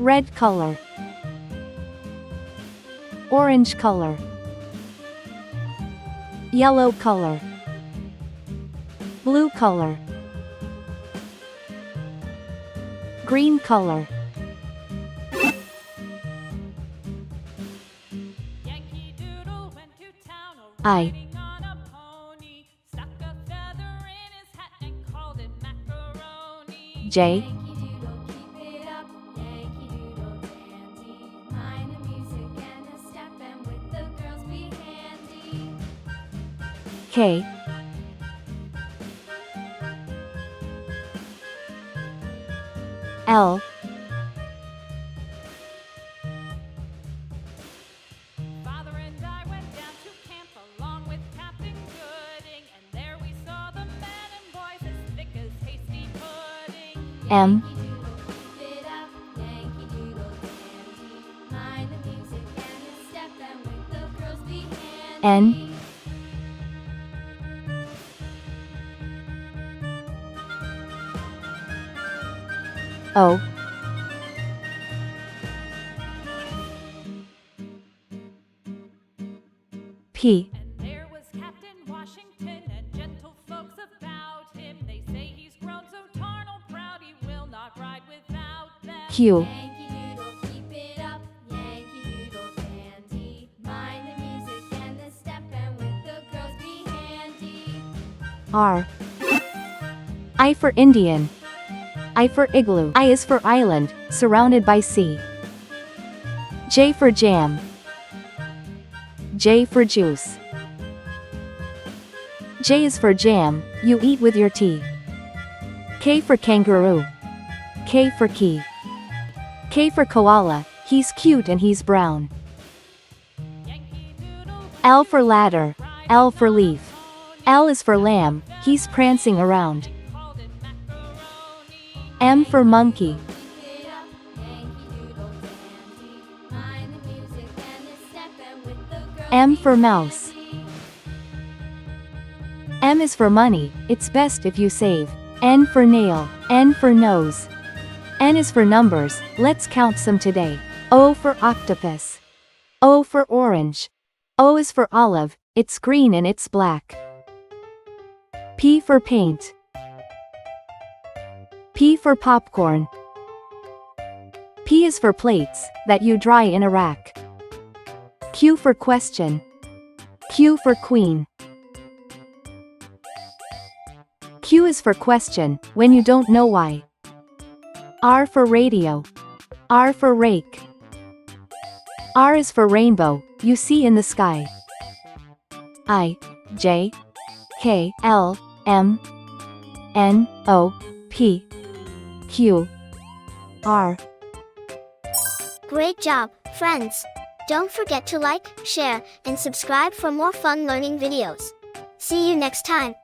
red color, orange color, yellow color, blue color, green color. I. J. K. L. Father and I went down to camp along with Captain Gooding, and there we saw the men and boys as thick as hasty pudding. M. N. O. P. And there was Captain Washington and gentle folks about him. They say he's grown so tarnal proud he will not ride without them. Q. Yankee Doodle, keep it up, Yankee Doodle dandy. Mind the music and the step, and with the girls be handy. R. I for Indian. I for igloo. I is for island, surrounded by sea. J for jam. J for juice. J is for jam, you eat with your tea. K for kangaroo. K for key. K for koala, he's cute and he's brown. L for ladder. L for leaf. L is for lamb, he's prancing around. M for monkey. M for mouse. M is for money, it's best if you save. N for nail. N for nose. N is for numbers, let's count some today. O for octopus. O for orange. O is for olive, it's green and it's black. P for paint. P for popcorn. P is for plates, that you dry in a rack. Q for question. Q for queen. Q is for question, when you don't know why. R for radio. R for rake. R is for rainbow, you see in the sky. I. J. K. L. M. N. O. P. Q. R. Great job, friends! Don't forget to like, share, and subscribe for more fun learning videos. See you next time.